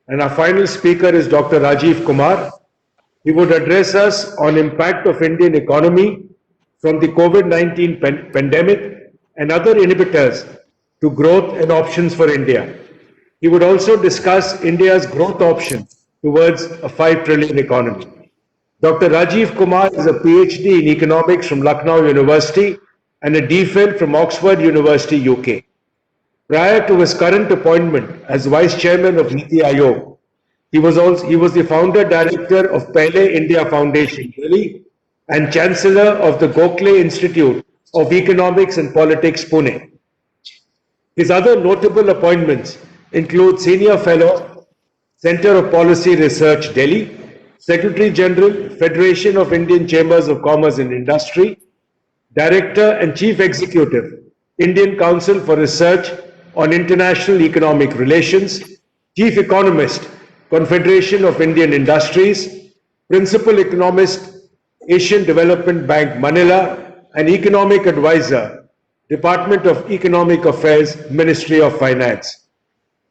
And our final speaker is Dr. Rajiv Kumar. He would address us on impact of Indian economy from the COVID-19 pandemic and other inhibitors to growth and options for India. He would also discuss India's growth option towards a 5 trillion economy. Dr. Rajiv Kumar is a PhD in economics from Lucknow University and a DPhil from Oxford University, UK. Prior to his current appointment as Vice Chairman of Niti Aayog, he was the founder director of Pehle India Foundation, Delhi, and Chancellor of the Gokhale Institute of Economics and Politics, Pune. His other notable appointments include Senior Fellow, Center of Policy Research, Delhi, Secretary General, Federation of Indian Chambers of Commerce and Industry, Director and Chief Executive, Indian Council for Research on International Economic Relations, Chief Economist, Confederation of Indian Industries, Principal Economist, Asian Development Bank, Manila, and Economic Advisor, Department of Economic Affairs, Ministry of Finance.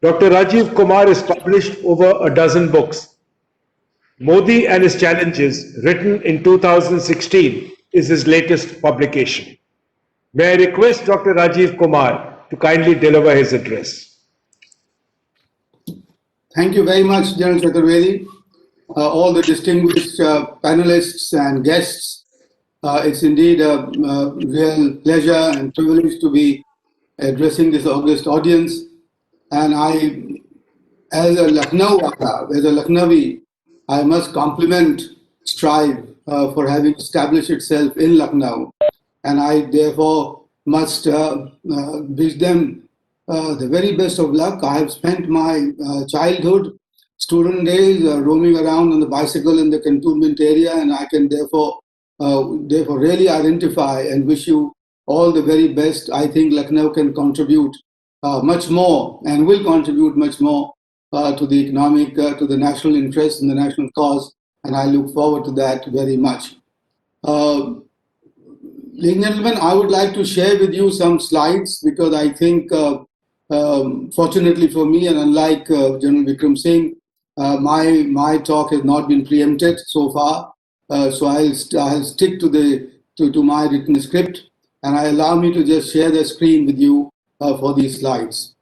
Dr. Rajiv Kumar has published over a dozen books. Modi and His Challenges, written in 2016, is his latest publication. May I request Dr. Rajiv Kumar to kindly deliver his address. Thank you very much, General Chaturvedi. All the distinguished panelists and guests, it's indeed a real pleasure and privilege to be addressing this august audience. And I, as a Lucknowi, I must compliment Strive for having established itself in Lucknow. And I therefore must wish them the very best of luck. I have spent my childhood, student days roaming around on the bicycle in the cantonment area, and I can therefore really identify and wish you all the very best. I think Lucknow can contribute much more and will contribute much more to the economic, to the national interest and the national cause, and I look forward to that very much. Ladies and gentlemen, I would like to share with you some slides because I think, fortunately for me, and unlike General Vikram Singh, my talk has not been preempted so far. So I'll stick to my written script, and allow me to just share the screen with you for these slides.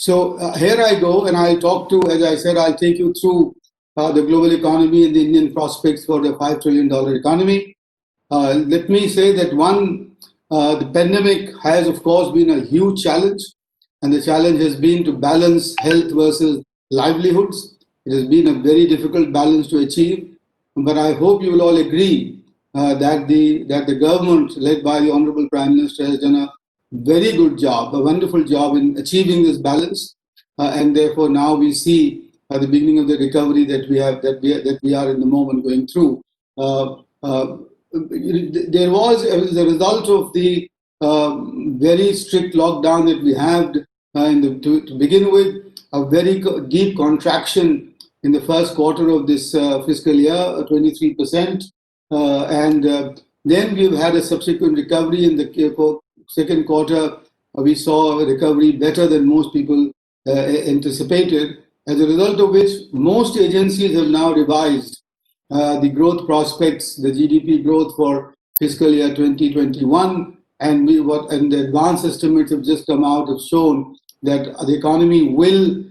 So here I go, and I'll talk to, as I said, I'll take you through the global economy and the Indian prospects for the $5 trillion economy. Let me say that the pandemic has, of course, been a huge challenge, and the challenge has been to balance health versus livelihoods. It has been a very difficult balance to achieve, but I hope you will all agree that the government, led by the Honorable Prime Minister, has done a very good job, a wonderful job in achieving this balance, and therefore now we see the beginning of the recovery that we are in the moment going through. There was, as a result of the very strict lockdown that we had to begin with, a very deep contraction in the first quarter of this fiscal year, 23%, and then we've had a subsequent recovery in the second quarter. We saw a recovery better than most people anticipated, as a result of which most agencies have now revised the growth prospects, the GDP growth for fiscal year 2021, and the advanced estimates have just come out, have shown that the economy will,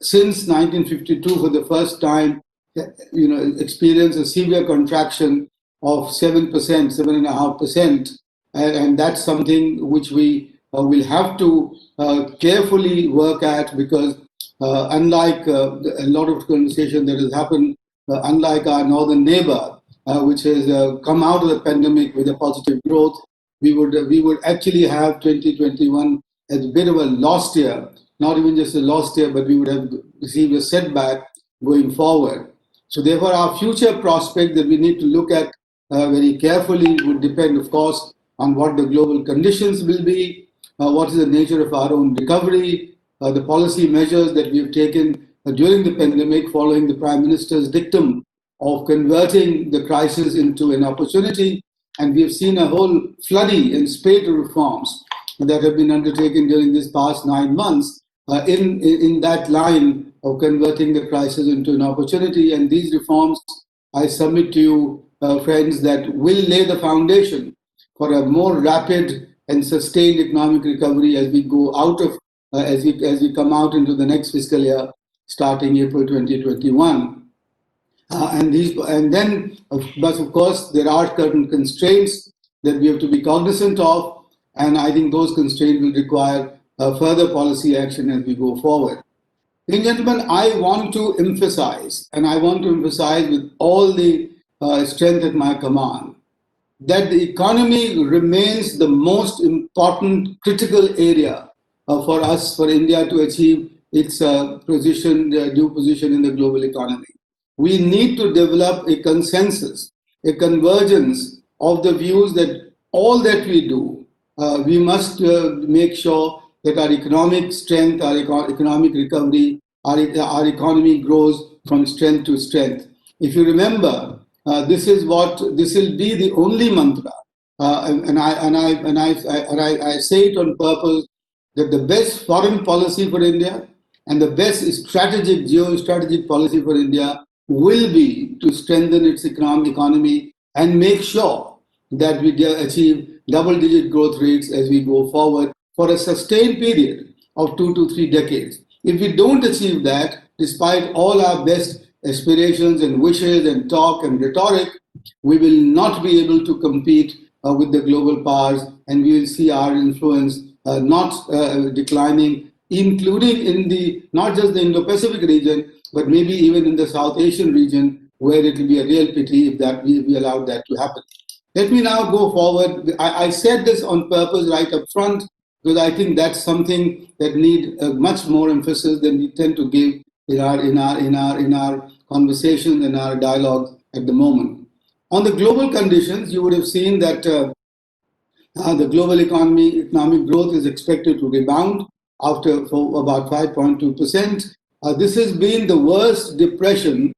since 1952, for the first time, experience a severe contraction of 7%, 7.5%, and that's something which we will have to carefully work at, because unlike a lot of conversation that has happened, unlike our northern neighbor, which has come out of the pandemic with a positive growth, we would actually have 2021 as a bit of a lost year, not even just a lost year, but we would have received a setback going forward. So therefore, our future prospect that we need to look at very carefully would depend, of course, on what the global conditions will be, what is the nature of our own recovery, the policy measures that we've taken during the pandemic, following the Prime Minister's dictum of converting the crisis into an opportunity. And we have seen a whole flooding and spate of reforms that have been undertaken during these past 9 months in that line of converting the crisis into an opportunity. And these reforms, I submit to you, friends, that will lay the foundation for a more rapid and sustained economic recovery as we go out of as we come out into the next fiscal year, starting April 2021. But of course, there are certain constraints that we have to be cognizant of, and I think those constraints will require further policy action as we go forward. Ladies and gentlemen, I want to emphasize, and I want to emphasize with all the strength at my command, that the economy remains the most important critical area for us, for India to achieve its due position in the global economy. We need to develop a consensus, a convergence of the views that all that we do, we must make sure that our economic strength, our economic recovery, our economy grows from strength to strength. If you remember, this will be the only mantra, I say it on purpose, that the best foreign policy for India and the best geostrategic policy for India will be to strengthen its economy and make sure that we achieve double-digit growth rates as we go forward for a sustained period of 2 to 3 decades. If we don't achieve that, despite all our best aspirations and wishes and talk and rhetoric, we will not be able to compete with the global powers, and we will see our influence not declining, including in the not just the Indo-Pacific region, but maybe even in the South Asian region, where it will be a real pity if that we allowed that to happen. Let me now go forward. I said this on purpose right up front because I think that's something that need much more emphasis than we tend to give in our conversations and our dialogue at the moment. On the global conditions, you would have seen that the global economic growth is expected to rebound for about 5.2%. This has been the worst depression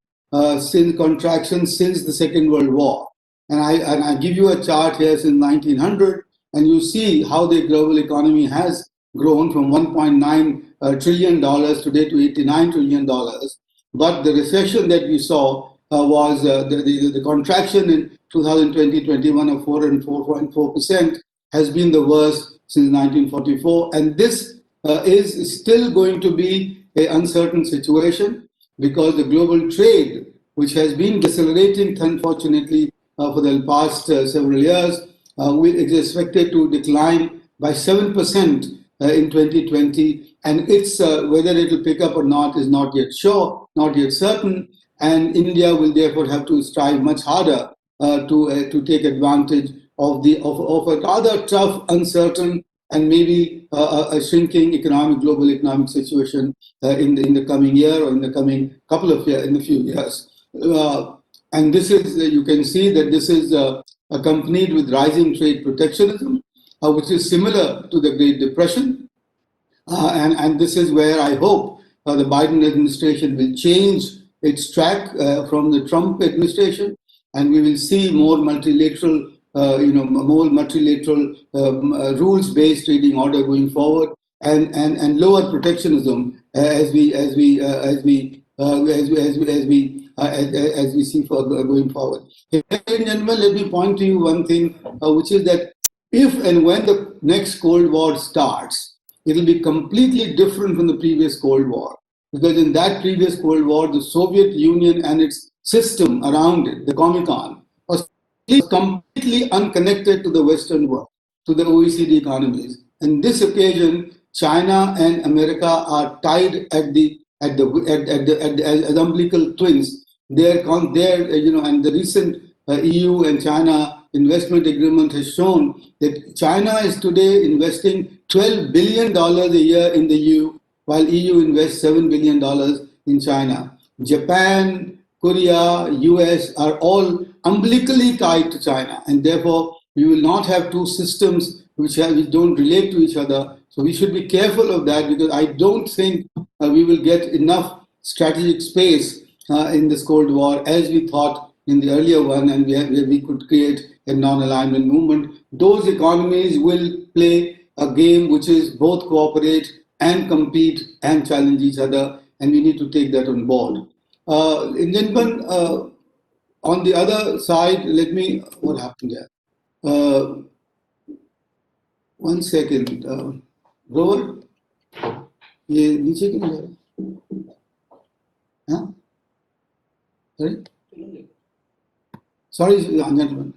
since contraction since the Second World War. And I give you a chart here since 1900, and you see how the global economy has grown from $1.9 trillion today to $89 trillion. But the recession that we saw was the contraction in 2020-21 of 4.4% has been the worst since 1944. And this is still going to be an uncertain situation because the global trade, which has been decelerating, unfortunately, for the past several years, is expected to decline by 7% in 2020, and it's whether it will pick up or not is not yet sure, not yet certain, and India will therefore have to strive much harder to take advantage of a rather tough, uncertain, and maybe a shrinking global economic situation in the coming year or in the coming couple of years, in a few years. And this is, you can see that this is accompanied with rising trade protectionism, which is similar to the Great Depression. And this is where I hope the Biden administration will change its track from the Trump administration, and we will see more multilateral, rules-based trading order going forward, and lower protectionism as we see going forward. Ladies and gentlemen, let me point to you one thing, which is that if and when the next Cold War starts, it will be completely different from the previous Cold War. Because in that previous Cold War, the Soviet Union and its system around it, the Comecon, was completely unconnected to the Western world, to the OECD economies. In this occasion, China and America are tied as umbilical twins. And the recent EU and China investment agreement has shown that China is today investing $12 billion a year in the EU, while EU invests $7 billion in China. Japan, Korea, US are all umbilically tied to China, and therefore we will not have two systems which don't relate to each other. So we should be careful of that, because I don't think we will get enough strategic space in this Cold War as we thought in the earlier one, and where we could create a non-alignment movement. Those economies will play a game which is both cooperate and compete and challenge each other, and we need to take that on board. Gentlemen, on the other side, what happened there? Uh, 1 second. Grover, ये नीचे क्यों जा रहा है? हाँ? Sorry, gentlemen.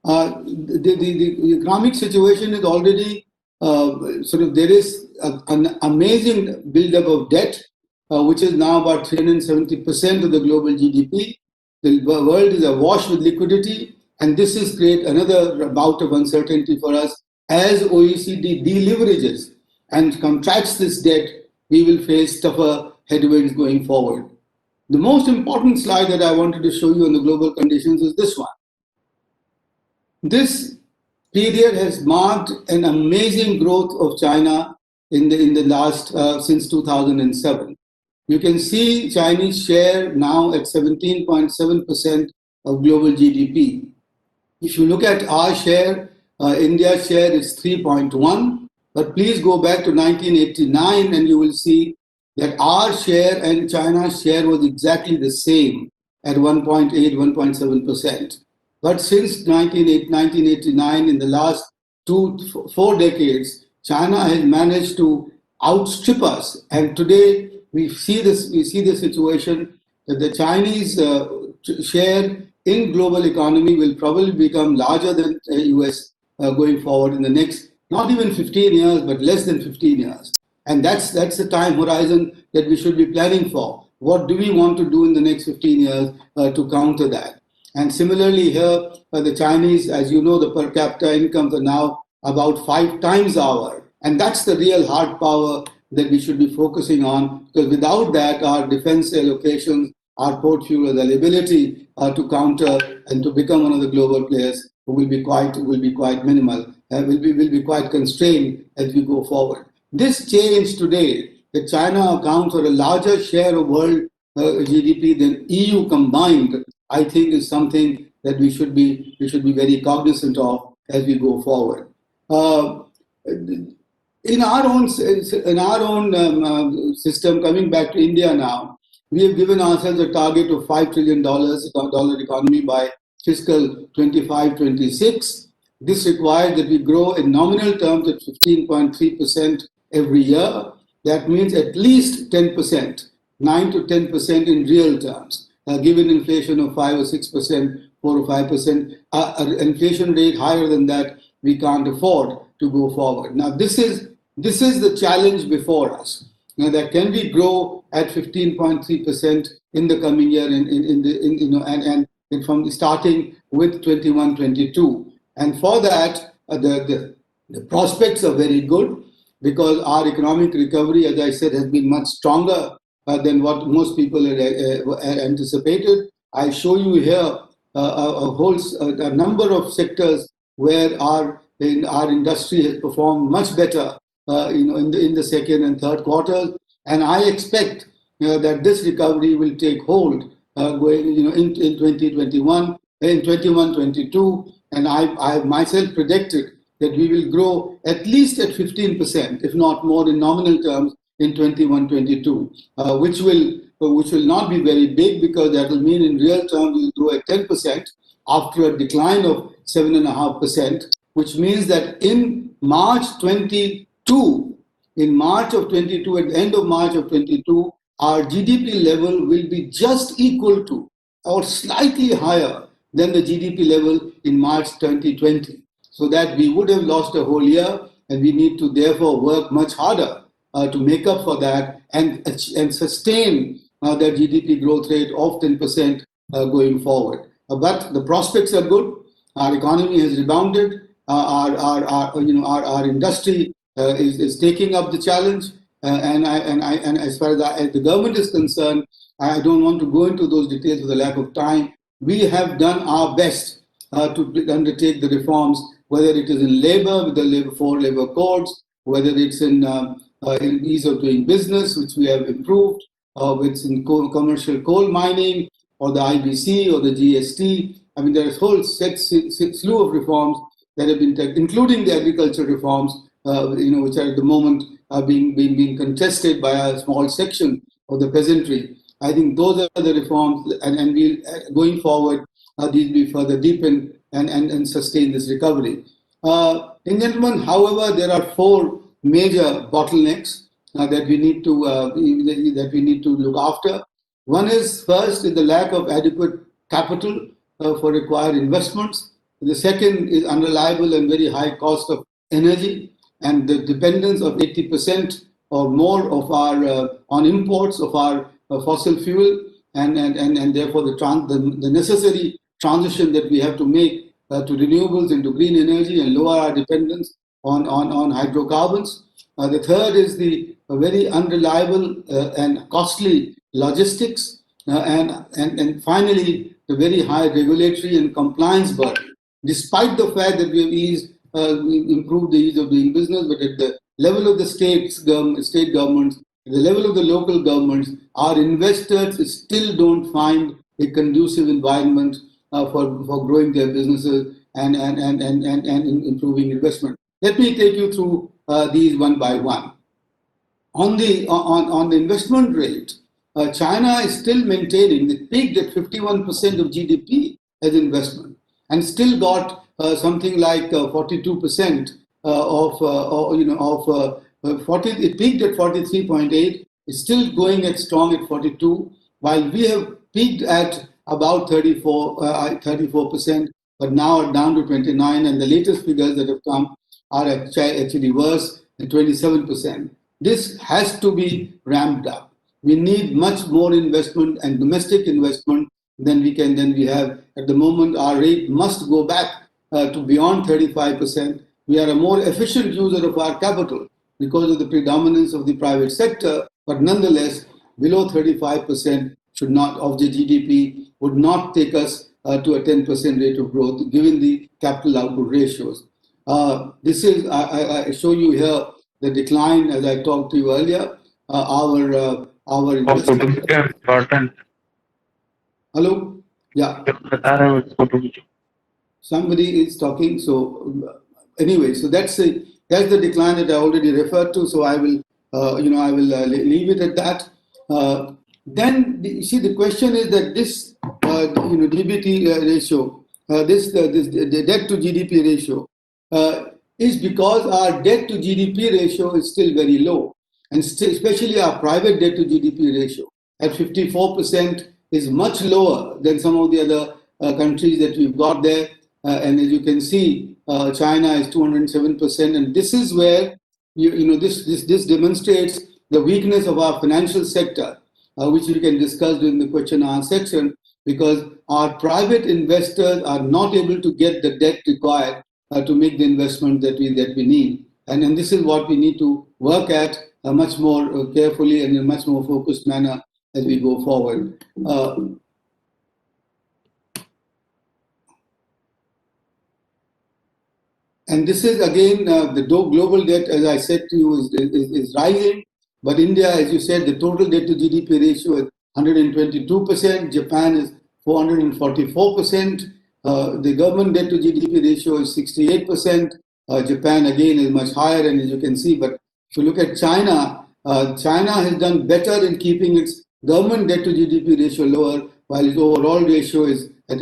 The economic situation is already there is an amazing buildup of debt, which is now about 370% of the global GDP. The world is awash with liquidity, and this is create another bout of uncertainty for us. As OECD deleverages and contracts this debt, we will face tougher headwinds going forward. The most important slide that I wanted to show you on the global conditions is this one. This period has marked an amazing growth of China in the last since 2007. You can see Chinese share now at 17.7% of global GDP. If you look at our share, India's share is 3.1, but please go back to 1989 and you will see that our share and China's share was exactly the same at 1.8, 1.7%. But since 1989, in the last 4 decades, China has managed to outstrip us. And today we see the situation that the Chinese share in global economy will probably become larger than the US going forward in the next, not even 15 years, but less than 15 years. And that's the time horizon that we should be planning for. What do we want to do in the next 15 years to counter that? And similarly here, the Chinese, as you know, the per capita incomes are now about 5 times our. And that's the real hard power that we should be focusing on, because without that, our defense allocations, our port fuel availability to counter and to become one of the global players will be quite minimal, will be quite constrained as we go forward. This change today, that China accounts for a larger share of world GDP than EU combined, I think is something that we should be very cognizant of as we go forward. In our own system, coming back to India now, we have given ourselves a target of $5 trillion dollar economy by fiscal 25-26. This requires that we grow in nominal terms at 15.3% every year. That means at least 10%, 9 to 10% in real terms. Given inflation of 5 or 6%, 4 or 5%, an inflation rate higher than that, we can't afford to go forward. Now, this is the challenge before us. Now, that can we grow at 15.3% in the coming year, and from starting with 21-22, and for that, the prospects are very good, because our economic recovery, as I said, has been much stronger than what most people had anticipated. I show you here a number of sectors where our industry has performed much better, in the second and third quarters, and I expect that this recovery will take hold going, in 2021, in 21-22, and I have myself predicted that we will grow at least at 15%, if not more in nominal terms, in 21-22, which will not be very big, because that will mean in real terms we will grow at 10% after a decline of 7.5%, which means that in March of 22, at the end of March of 22, our GDP level will be just equal to or slightly higher than the GDP level in March 2020. So that we would have lost a whole year, and we need to therefore work much harder to make up for that and sustain that GDP growth rate of 10% going forward. But the prospects are good. Our economy has rebounded. Our industry is taking up the challenge. And as far as the government is concerned, I don't want to go into those details for the lack of time. We have done our best to undertake the reforms, whether it is in labor with the four labor codes, whether it's in ease of doing business, which we have improved, with in commercial coal mining, or the IBC, or the GST. I mean, there is a whole slew of reforms that have been taken, including the agriculture reforms, which are at the moment being contested by a small section of the peasantry. I think those are the reforms, and we'll, going forward, these will be further deepened and sustain this recovery. In gentlemen, however, there are four major bottlenecks that we need to look after. One is, first is the lack of adequate capital for required investments. The second is unreliable and very high cost of energy, and the dependence of 80% or more of our on imports of our fossil fuel, and therefore the necessary transition that we have to make to renewables and to green energy and lower our dependence on hydrocarbons. The third is the very unreliable and costly logistics, and finally the very high regulatory and compliance burden. Despite the fact that we have improved the ease of doing business, but at the level of the state governments, at the level of the local governments, our investors still don't find a conducive environment for growing their businesses and improving investment. Let me take you through these one by one. On the investment rate, China is still maintaining, it peaked at 51% of GDP as investment, and still got something like 42% it peaked at 43.8, it's still going at strong at 42, while we have peaked at about 34%, but now are down to 29, and the latest figures that have come are actually worse at 27%. This has to be ramped up. We need much more investment and domestic investment than we have at the moment. Our rate must go back to beyond 35%. We are a more efficient user of our capital because of the predominance of the private sector, but nonetheless, below 35% should not of the GDP would not take us to a 10% rate of growth, given the capital output ratios. This is I show you here the decline, as I talked to you earlier. Our investment. Hello, yeah. Somebody is talking. So anyway, so that's the decline that I already referred to. So I will leave it at that. Then you see, the question is that this DBT ratio, the debt to GDP ratio, is because our debt to GDP ratio is still very low, and especially our private debt to GDP ratio at 54% is much lower than some of the other countries that we've got there. And as you can see, China is 207%, and this is where this demonstrates the weakness of our financial sector, which we can discuss during the question and answer section, because our private investors are not able to get the debt required to make the investment that we need. And this is what we need to work at much more carefully and in a much more focused manner as we go forward. And this is again, the global debt, as I said to you, is rising. But India, as you said, the total debt to GDP ratio is 122%. Japan is 444%. The government debt to GDP ratio is 68%. Japan again is much higher, and as you can see. But if you look at China, China has done better in keeping its government debt to GDP ratio lower, while its overall ratio is at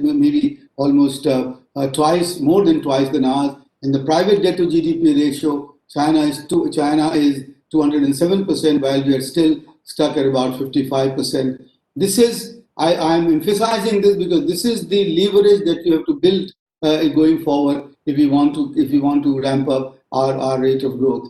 maybe almost more than twice than ours. In the private debt to GDP ratio, China is 207%, while we are still stuck at about 55%. This is, I'm emphasizing this because this is the leverage that you have to build going forward if we want to ramp up our rate of growth.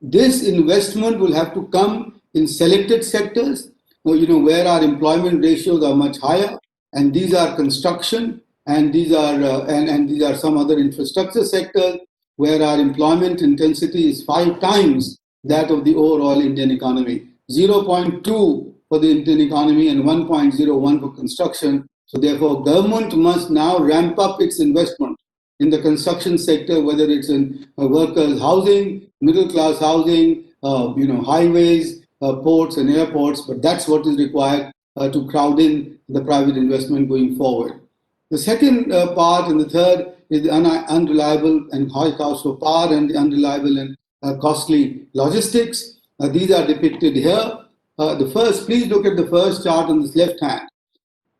This investment will have to come in selected sectors, where our employment ratios are much higher, and these are construction, and these are some other infrastructure sectors where our employment intensity is 5 times that of the overall Indian economy. 0.2 for the Indian economy and 1.01 for construction. So therefore, government must now ramp up its investment. in the construction sector, whether it's in workers' housing, middle class housing, highways, ports and airports. But that's what is required to crowd in the private investment going forward. The second part and the third is the unreliable and high cost of power and the unreliable and costly logistics. These are depicted here. Please look at the first chart on this left hand.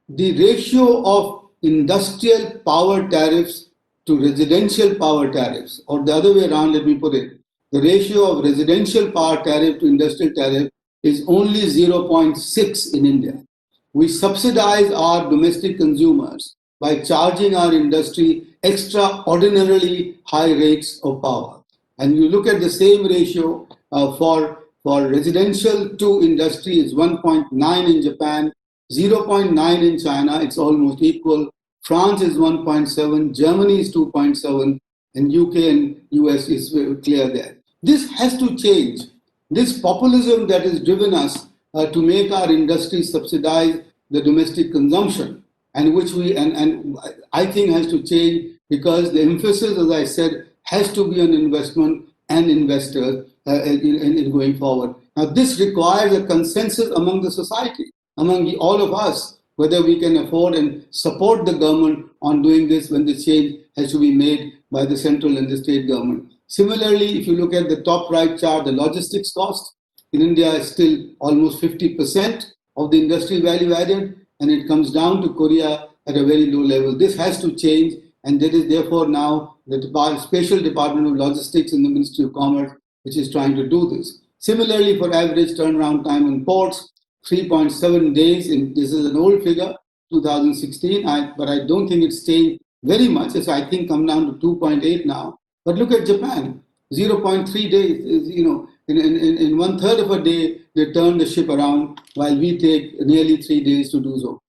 The ratio of industrial power tariffs to residential power tariffs, or the other way around, let me put it. The ratio of residential power tariff to industrial tariff is only 0.6 in India. We subsidize our domestic consumers by charging our industry extraordinarily high rates of power. And you look at the same ratio for residential to industry is 1.9 in Japan, 0.9 in China, it's almost equal. France is 1.7, Germany is 2.7, and UK and US is clear there. This has to change. This populism that has driven us to make our industry subsidize the domestic consumption, and which and I think has to change, because the emphasis, as I said, has to be on investment and investors in going forward. Now, this requires a consensus among the society, among all of us, whether we can afford and support the government on doing this when the change has to be made by the central and the state government. Similarly, if you look at the top right chart, the logistics cost in India is still almost 50% of the industrial value added, and it comes down to Korea at a very low level. This has to change, and there is therefore now the Special Department of Logistics in the Ministry of Commerce, which is trying to do this. Similarly, for average turnaround time in ports, 3.7 days. This is an old figure, 2016, but I don't think it's changed very much. It's, I think, come down to 2.8 now. But look at Japan, 0.3 days. Is, in one third of a day, they turn the ship around, while we take nearly 3 days to do so.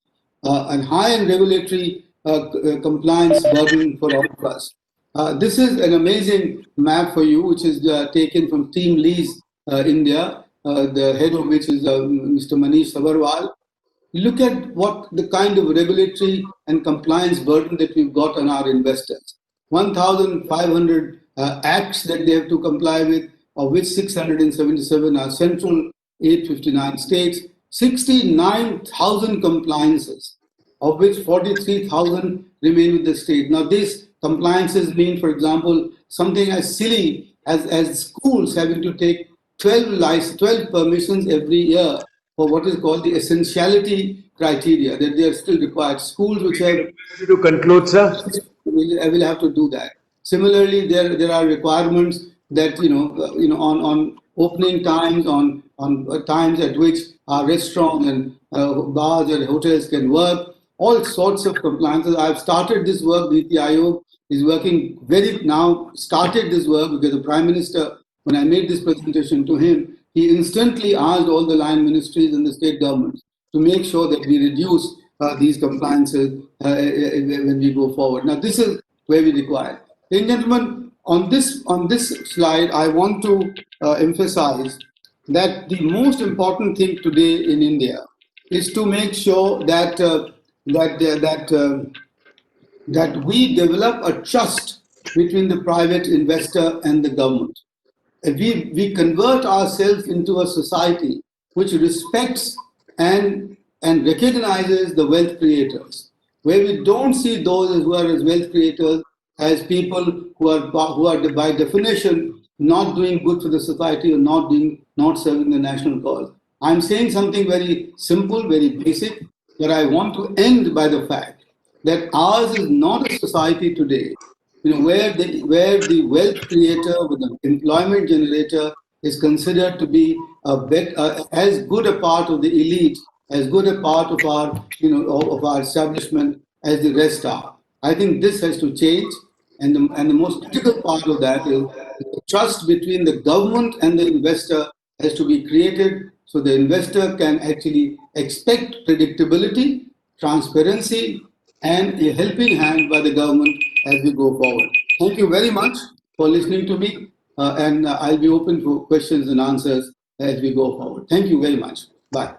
And high-end regulatory compliance burden for all of us. This is an amazing map for you, which is taken from Team Lee's India, the head of which is Mr. Manish Sabarwal. Look at what the kind of regulatory and compliance burden that we've got on our investors. 1,500 acts that they have to comply with, of which 677 are central, 859 states, 69,000 compliances, of which 43,000 remain with the state. Now, these compliances mean, for example, something as silly as schools having to take 12 permissions every year for what is called the essentiality criteria, that they are still required. Schools which have to conclude, sir, will have to do that. Similarly, there are requirements that on opening times, on times at which our restaurants and bars and hotels can work. All sorts of compliances. I've started this work. Niti Aayog is working started this work because the Prime Minister, when I made this presentation to him, he instantly asked all the line ministries and the state governments to make sure that we reduce these compliances when we go forward. Now, this is where we require. Ladies and gentlemen, on this slide, I want to emphasize that the most important thing today in India is to make sure that we develop a trust between the private investor and the government. We convert ourselves into a society which respects and recognizes the wealth creators, where we don't see those who are as wealth creators as people who are by definition not doing good for the society or not serving the national cause. I'm saying something very simple, very basic, but I want to end by the fact that ours is not a society today, where the wealth creator with the employment generator is considered to be as good a part of the elite, as good a part of our establishment as the rest are. I think this has to change, and the most critical part of that is the trust between the government and the investor has to be created, so the investor can actually expect predictability, transparency, and a helping hand by the government as we go forward. Thank you very much for listening to me, and I'll be open for questions and answers as we go forward. Thank you very much. Bye.